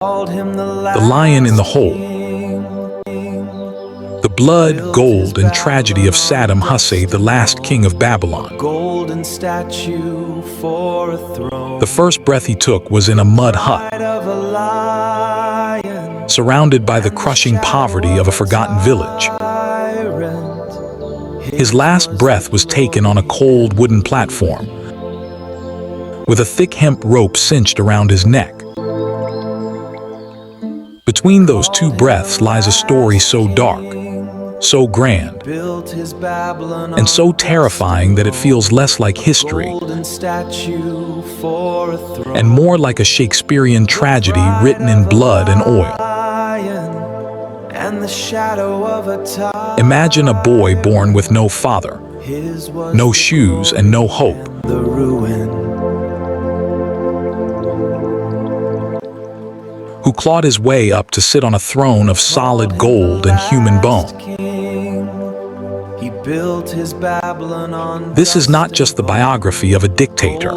The Lion in the Hole. The blood, gold, and tragedy of Saddam Hussein, the last king of Babylon. The first breath he took was in a mud hut, surrounded by the crushing poverty of a forgotten village. His last breath was taken on a cold wooden platform, with a thick hemp rope cinched around his neck. Between those two breaths lies a story so dark, so grand, and so terrifying that it feels less like history and more like a Shakespearean tragedy written in blood and oil. Imagine a boy born with no father, no shoes, and no hope. Who clawed his way up to sit on a throne of solid gold and human bone. This is not just the biography of a dictator.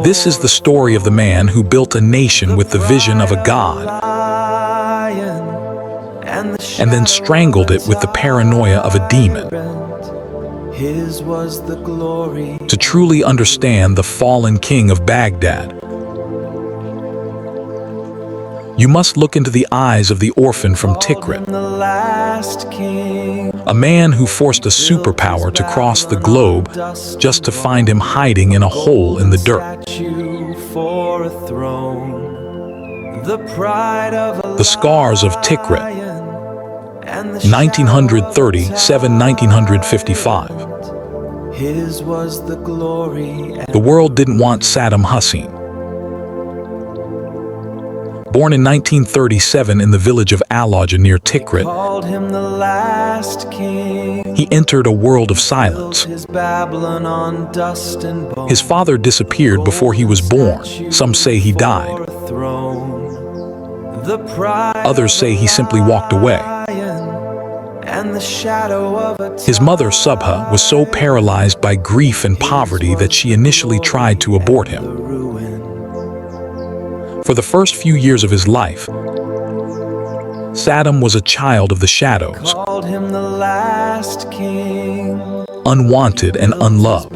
This is the story of the man who built a nation with the vision of a god, and then strangled it with the paranoia of a demon. To truly understand the fallen king of Baghdad, you must look into the eyes of the orphan from Tikrit, a man who forced a superpower to cross the globe just to find him hiding in a hole in the dirt. The Scars of Tikrit, 1937–1955. The world didn't want Saddam Hussein. Born in 1937 in the village of Al-Ajah near Tikrit, he entered a world of silence. His father disappeared before he was born. Some say he died. Others say he simply walked away. His mother, Subha, was so paralyzed by grief and poverty that she initially tried to abort him. For the first few years of his life, Saddam was a child of the shadows, unwanted and unloved.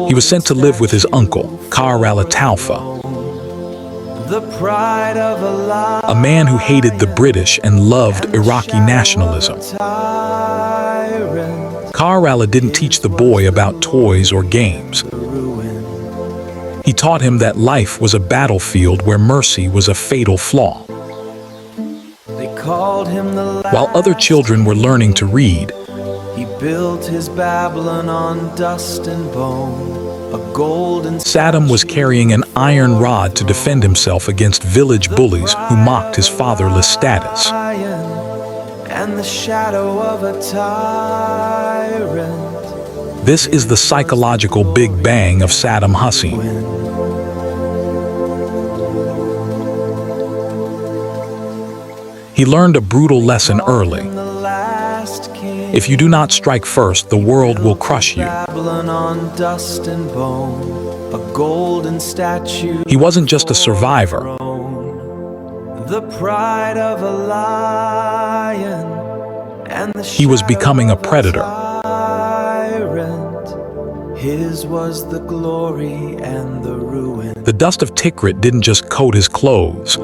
He was sent to live with his uncle, ChronoRazib, a man who hated the British and loved Iraqi nationalism. ChronoRazib didn't teach the boy about toys or games. He taught him that life was a battlefield where mercy was a fatal flaw. While other children were learning to read, he built his Babylon on dust and bone. Saddam was carrying an iron rod to defend himself against village bullies who mocked his fatherless status. This is the psychological Big Bang of Saddam Hussein. He learned a brutal lesson early. If you do not strike first, the world will crush you. He wasn't just a survivor. He was becoming a predator. His was the glory and the ruin. The dust of Tikrit didn't just coat his clothes.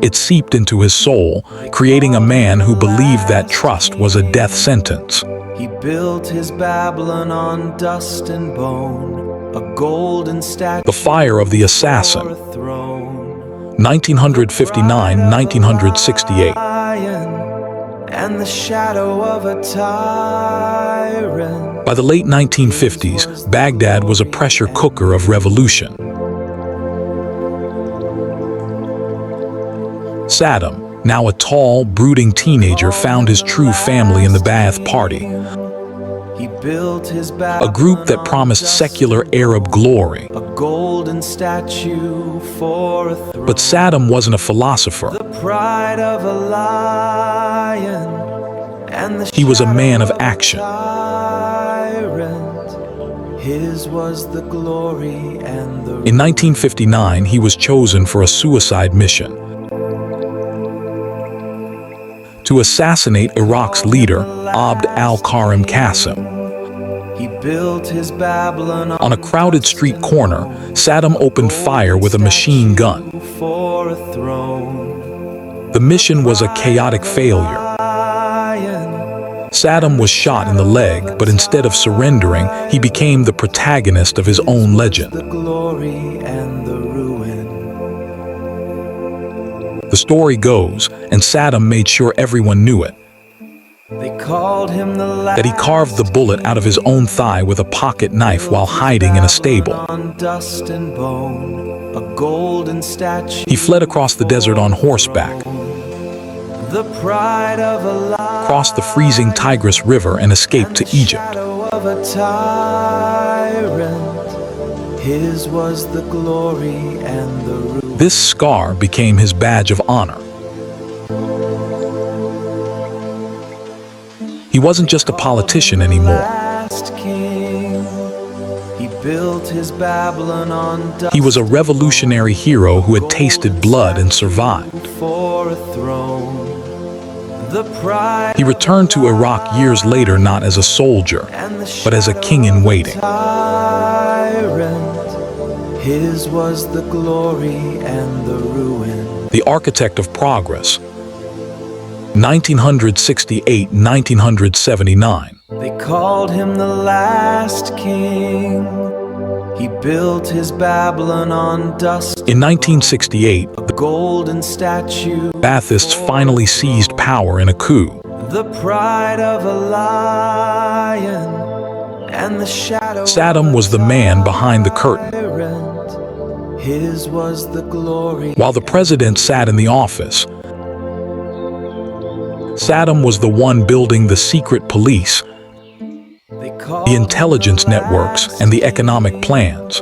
It seeped into his soul, creating a man who believed that trust was a death sentence. He built his Babylon on dust and bone, a golden statue. The Fire of the Assassin, 1959–1968. And the shadow of a tyrant. By the late 1950s, Baghdad was a pressure cooker of revolution. Saddam, now a tall, brooding teenager, found his true family in the Ba'ath Party, a group that promised secular Arab glory. But Saddam wasn't a philosopher. He was a man of action. His was the glory and the In 1959, he was chosen for a suicide mission to assassinate Iraq's leader, Abd al-Karim Qasim. He built his Babylon On a crowded street corner, Saddam opened fire with a machine gun. for a throne. The mission was a chaotic failure. Saddam was shot in the leg, but instead of surrendering, he became the protagonist of his own legend. The glory and the ruin. The story goes, and Saddam made sure everyone knew it, They called him the last that he carved the bullet out of his own thigh with a pocket knife while hiding in a stable. on dust and bone, a golden statue. He fled across the desert on horseback, The pride of a lion, crossed the freezing Tigris River, and escaped to Egypt. shadow of a tyrant. His was the glory and the ruin. This scar became his badge of honor. He wasn't just a politician anymore. Last king, he built his Babylon on dust He was a revolutionary hero who had tasted blood and survived. for a throne. The pride He returned to Iraq years later not as a soldier, and the but as a king in waiting. tyrant. His was the glory and the ruin. The architect of progress. 1968-1979. They called him the last king. He built his Babylon on dust. In 1968, A golden statue. Baathists finally seized power in a coup. The pride of a lion and the shadow Saddam was the man behind the curtain. tyrant. His was the glory. While the president sat in the office, Saddam was the one building the secret police, They called the intelligence networks, and the economic plans.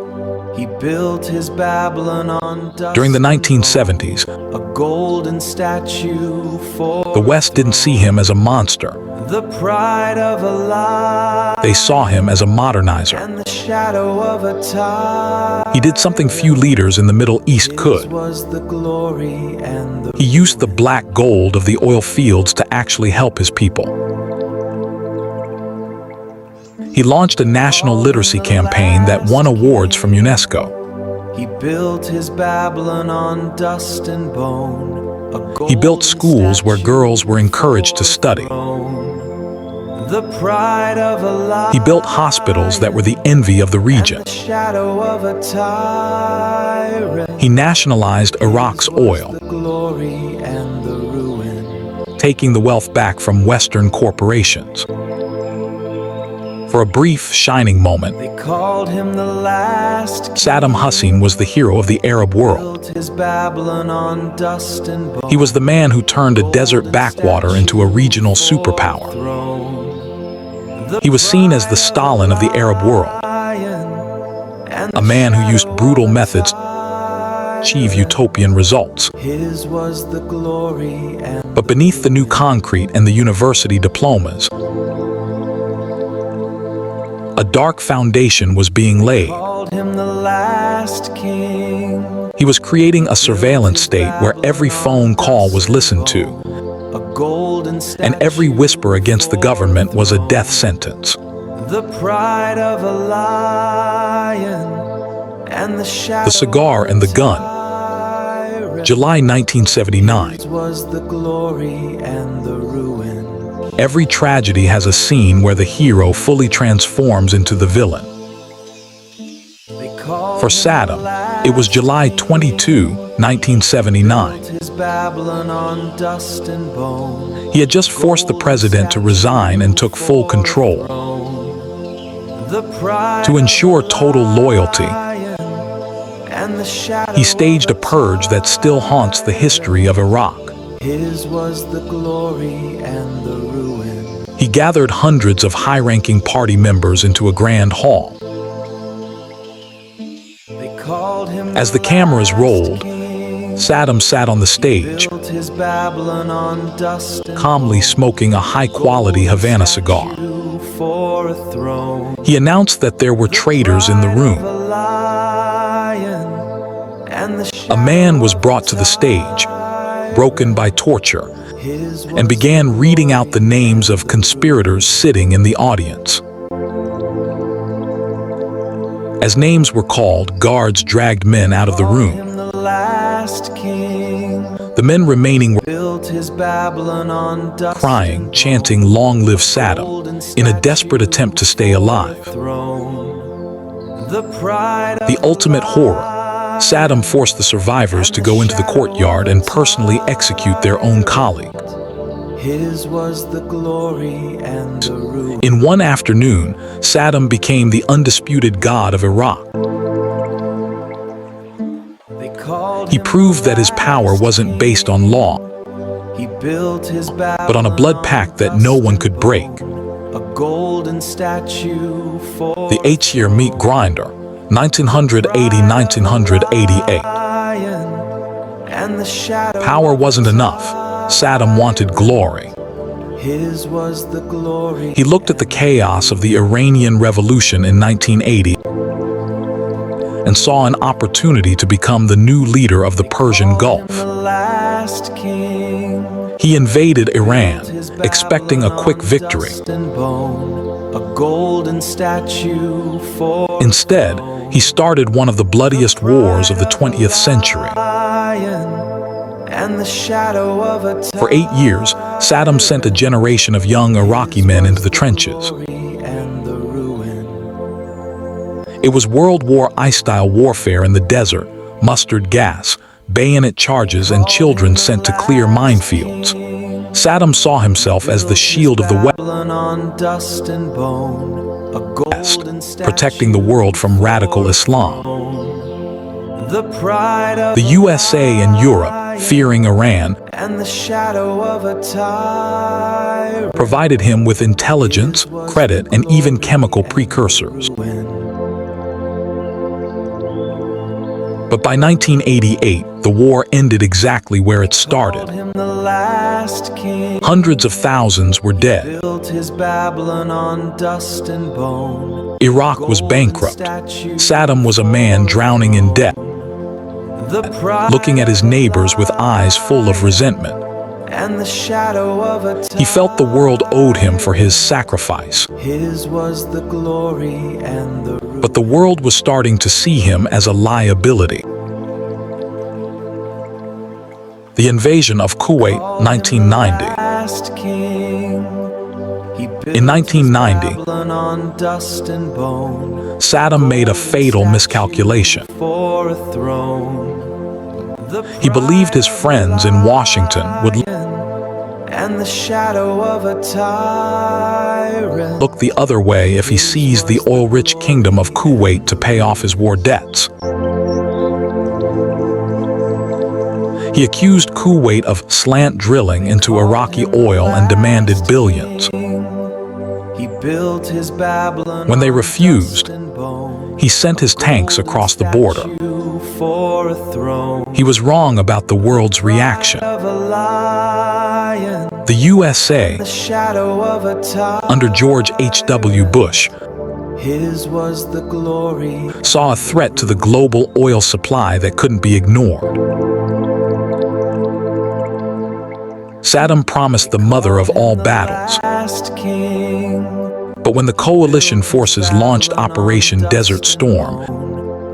He built his Babylon on dust. During the 1970s, A golden statue for the West didn't see him as a monster. the pride of a lion They saw him as a modernizer. and the shadow of a tyrant. He did something few leaders in the Middle East could. Was the glory and the He used the black gold of the oil fields to actually help his people. He launched a national literacy campaign that won awards from UNESCO. He built his Babylon on dust and bone. A He built golden schools where statue girls were encouraged to study. The pride of a lion. He built hospitals that were the envy of the region. The shadow of a tyrant. He nationalized Iraq's oil, The glory and the ruin. taking the wealth back from Western corporations. For a brief, shining moment, They called him the last king. Saddam Hussein was the hero of the Arab world. Built his Babylon on dust and bone. He was the man who turned a desert backwater into a regional superpower. He was seen as the Stalin of the Arab world, a man who used brutal methods to achieve utopian results. His was the glory and But beneath the new concrete and the university diplomas, a dark foundation was being laid. called him the last king. He was creating a surveillance state where every phone call was listened to, A golden statue. and every whisper against the government was a death sentence. The pride of a lion and the shadow. The cigar and the gun. Tyrant. July 1979. Was the glory and the ruin. Every tragedy has a scene where the hero fully transforms into the villain. They called For Saddam, it was July 22, 1979. his Babylon on dust and bone. He had just forced the president to resign and took full control. The pride To ensure total loyalty, and the shadow. he staged a purge that still haunts the history of Iraq. His was the glory and the ruin. He gathered hundreds of high-ranking party members into a grand hall. They called him As the cameras rolled, king. Saddam sat on the stage, Built his Babylon on dust and calmly smoking a high-quality Havana cigar. for a throne. He announced that there were traitors in the room. A man was brought to the stage, broken by torture, and began reading out the names of conspirators sitting in the audience. As names were called, guards dragged men out of the room. The men remaining were crying, chanting, "Long live Saddam," in a desperate attempt to stay alive. The ultimate horror, Saddam forced the survivors to go into the courtyard and personally execute their own colleague. His was the glory and the ruin. In one afternoon, Saddam became the undisputed god of Iraq. He proved that his power wasn't based on law, but on a blood pact that no one could break. A golden statue for The 8-year meat grinder, 1980-1988. and the shadow. Power wasn't enough. Saddam wanted glory. His was the glory. He looked at the chaos of the Iranian Revolution in 1980 and saw an opportunity to become the new leader of the Persian Gulf. The last king. He invaded Iran, expecting a quick victory. Dust and bone, a golden statue for Instead, he started one of the bloodiest wars of the 20th century. and the shadow of a For 8 years, Saddam sent a generation of young Iraqi men into the trenches. and the ruin. It was World War I-style warfare in the desert, mustard gas, bayonet charges, and children sent to clear minefields. Saddam saw himself as the shield of the Babylon on dust and bone, a golden West, statue protecting the world from radical Islam. the pride of The USA and Europe, fearing Iran, and the shadow of a tyrant. provided him with intelligence, credit, and even chemical precursors. But by 1988, the war ended exactly where it started. Him the last king. Hundreds of thousands were dead. Built his Babylon on dust and bone. Iraq was bankrupt. Saddam was a man drowning in debt, The pride looking at his neighbors with eyes full of resentment. and the shadow of a tyrant. He felt the world owed him for his sacrifice, His was the glory and the ruin. but the world was starting to see him as a liability. The invasion of Kuwait, 1990. Last king. He built In 1990, his Babylon on dust and bone Saddam made a fatal miscalculation. for a throne. The He believed his friends in Washington would and the shadow of a tyrant. look the other way if he seized the oil-rich kingdom of Kuwait to pay off his war debts. He accused Kuwait of slant drilling into Iraqi oil and demanded billions. He built his Babylon When they on refused, dust and bone. he sent his tanks across the border. Statue for a throne He was wrong about the world's reaction. of a lion. The USA, The shadow of a tyrant. under George H.W. Bush, His was the glory. saw a threat to the global oil supply that couldn't be ignored. Saddam promised the mother of all battles, Last king. but when the coalition forces launched Operation Desert Storm,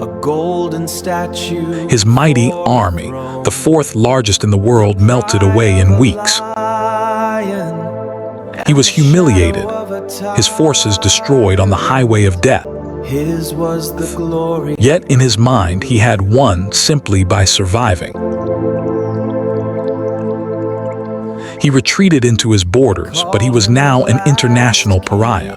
A golden statue. his mighty army, the fourth largest in the world, melted away in weeks. He was humiliated, his forces destroyed on the highway of death. His was the glory. Yet in his mind he had won simply by surviving. He retreated into his borders, but he was now an international pariah.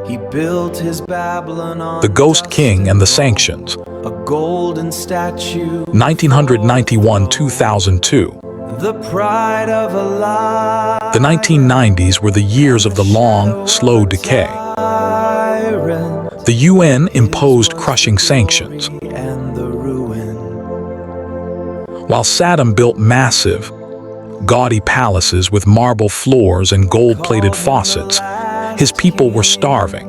He built his Babylon on The Ghost King and the Sanctions, a golden statue. 1991-2002. The pride of a lie. The 1990s were the years of the long, slow decay. Tyrant The UN imposed crushing sanctions, and the ruin. while Saddam built massive, gaudy palaces with marble floors and gold-plated faucets. His people were starving.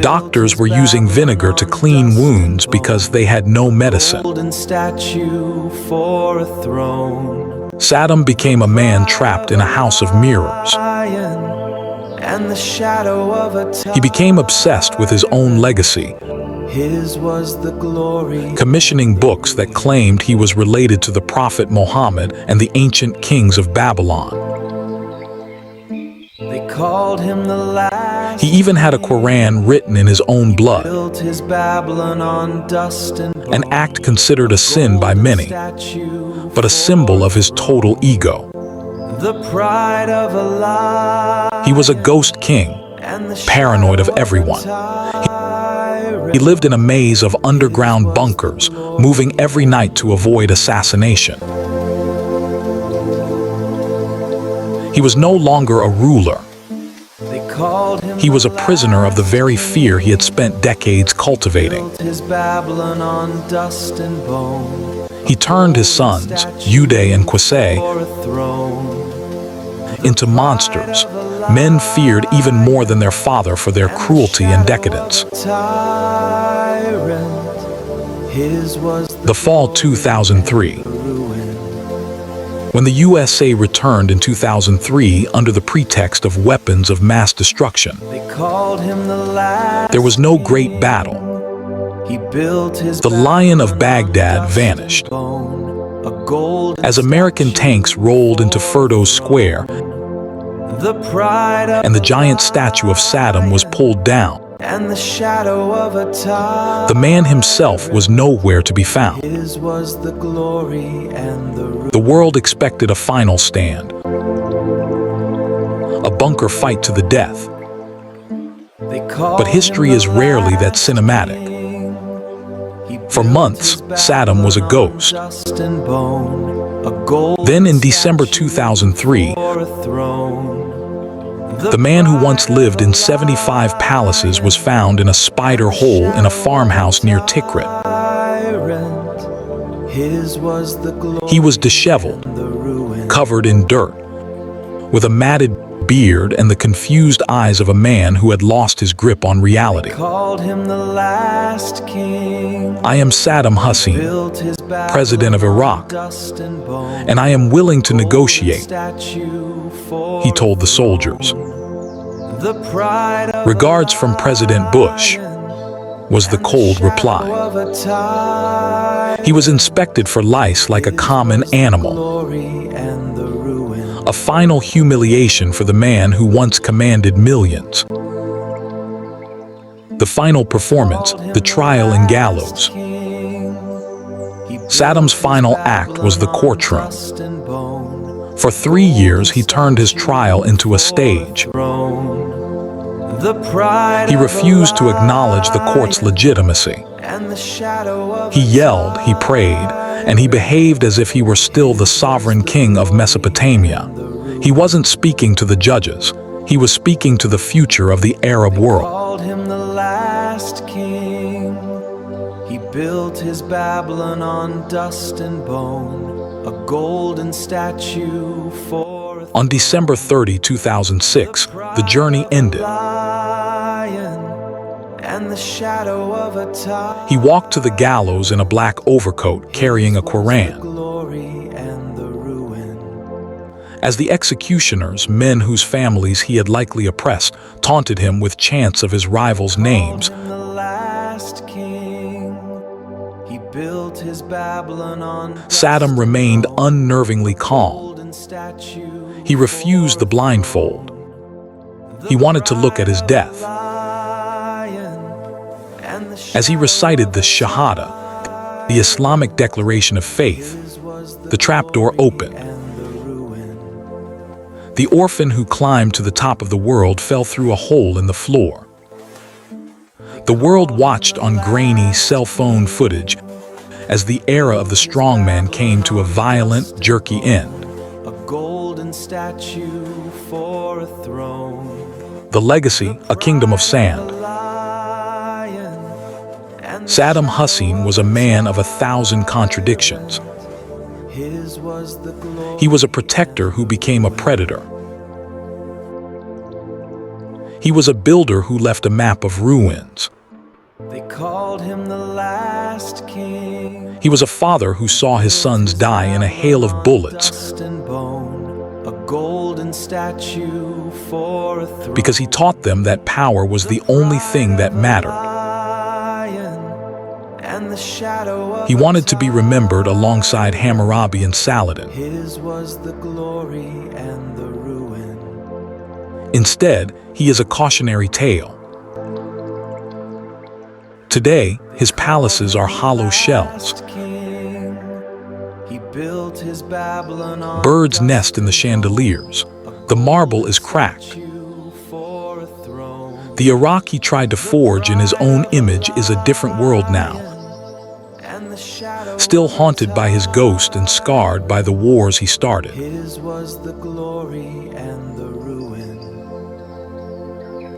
Doctors were using vinegar to clean wounds because they had no medicine. Saddam became a man trapped in a house of mirrors. He became obsessed with his own legacy, commissioning books that claimed he was related to the Prophet Muhammad and the ancient kings of Babylon. He even had a Quran written in his own blood, an act considered a sin by many, but a symbol of his total ego. He was a ghost king, paranoid of everyone. He lived in a maze of underground bunkers, moving every night to avoid assassination. He was no longer a ruler. He was a prisoner of the very fear he had spent decades cultivating. He turned his sons, Uday and Qusay, into monsters. Men feared even more than their father for their cruelty and decadence. The fall 2003. When the USA returned in 2003 under the pretext of weapons of mass destruction, there was no great battle. The Lion of Baghdad vanished. As American tanks rolled into Ferdows Square, and the giant statue of Saddam was pulled down, the man himself was nowhere to be found. The world expected a final stand, a bunker fight to the death. But history is rarely that cinematic. For months, Saddam was a ghost. Then in December 2003, the man who once lived in 75 palaces was found in a spider hole in a farmhouse near Tikrit. He was disheveled, covered in dirt, with a matted beard and the confused eyes of a man who had lost his grip on reality. I am Saddam Hussein, president of Iraq, and I am willing to negotiate, he told the soldiers. Regards from President Bush, was the cold reply. He was inspected for lice like a common animal. A final humiliation for the man who once commanded millions. The final performance, the trial in gallows. Saddam's final act was the courtroom. For 3 years, he turned his trial into a stage. He refused to acknowledge the court's legitimacy. He yelled, he prayed, and he behaved as if he were still the sovereign king of Mesopotamia. He wasn't speaking to the judges. He was speaking to the future of the Arab world. He built his Babylon on dust and bone, a golden statue for... On December 30, 2006, the journey ended. He walked to the gallows in a black overcoat, carrying a Quran. As the executioners, men whose families he had likely oppressed, taunted him with chants of his rivals' names, Saddam remained unnervingly calm. He refused the blindfold. He wanted to look at his death. As he recited the Shahada, the Islamic declaration of faith, the trapdoor opened. The orphan who climbed to the top of the world fell through a hole in the floor. The world watched on grainy cell phone footage as the era of the strongman came to a violent, jerky end. A golden statue for a throne. The legacy, a kingdom of sand. Saddam Hussein was a man of 1,000 contradictions. He was a protector who became a predator. He was a builder who left a map of ruins. They called him the last king. He was a father who saw his sons die in a hail of bullets Dust and bone, a golden statue for a throne. because he taught them that power was the only thing that mattered. And the shadow of He wanted to be remembered alongside Hammurabi and Saladin. his was the glory and the ruin. Instead, he is a cautionary tale. Today, his palaces are hollow shells. King, he built his Babylon on Birds nest in the chandeliers. The marble is cracked. for a throne. The Iraq he tried to forge in his own image is a different world now, And the shadow still haunted by his ghost and scarred by the wars he started. his was the glory and the ruin.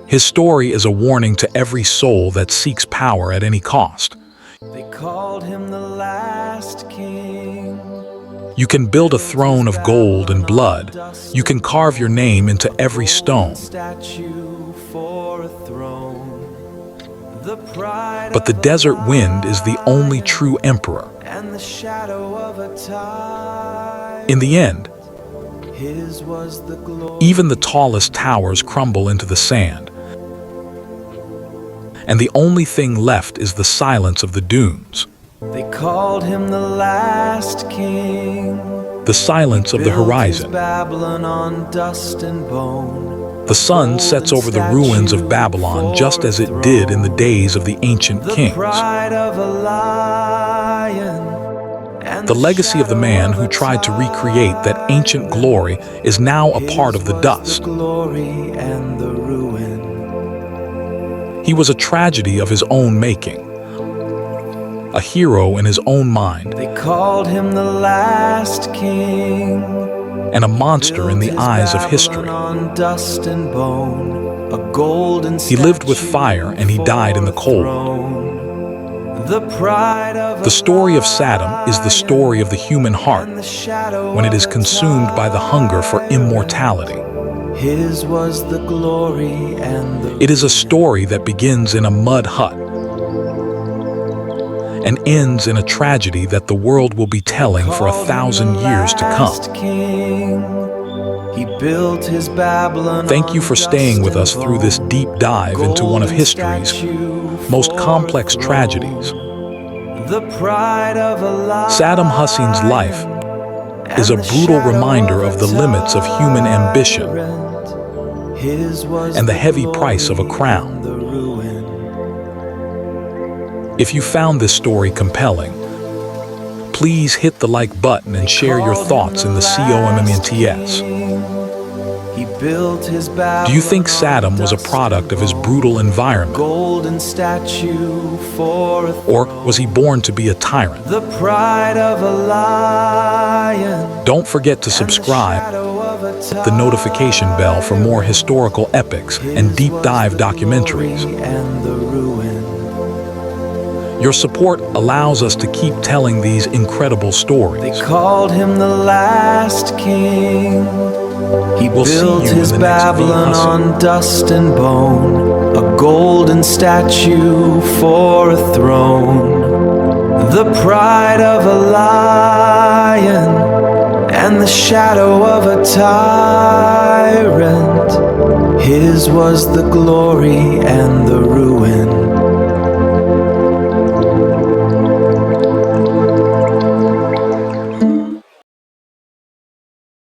His story is a warning to every soul that seeks power at any cost. They called him the last king. You can build a throne of gold and blood. You can carve your name into every stone. Statue for a throne. The pride But the desert wind is the only true emperor. and the shadow of a tide. In the end, His was the glory. even the tallest towers crumble into the sand. And the only thing left is the silence of the dunes, They called him the last king. the silence of the Built his horizon. Babylon on dust and bone. The sun sets over the ruins of Babylon just as it did in the days of the ancient The kings. pride of a lion. And The legacy of the man who tried to recreate that ancient glory is now a part of the dust. The glory and the ruin. He was a tragedy of his own making, a hero in his own mind, They called him the last king. and a monster in the eyes of history. On dust and bone, a golden He lived with fire and he died in the cold. The pride of The story of Saddam is the story of the human heart the shadow when it is consumed by the hunger for immortality. his was the glory and the It is a story that begins in a mud hut and ends in a tragedy that the world will be telling for 1,000 years to come. King. He built his Babylon. Thank you for staying with us through this deep dive into one of history's most complex tragedies. The pride of a Saddam Hussein's life is a brutal reminder of the limits of human ambition and the heavy price of a crown. If you found this story compelling, please hit the like button and share your thoughts in the comments. Do you think Saddam was a product of his brutal environment? golden statue for a Or was he born to be a tyrant? the pride of a lion. Don't forget to subscribe, hit the notification bell for more historical epics and deep dive documentaries. And the ruin. Your support allows us to keep telling these incredible They stories. called him the last king. He We'll see built you in his the next Babylon video. on dust and bone, a golden statue for a throne. The pride of a lion and the shadow of a tyrant. His was the glory and the ruin.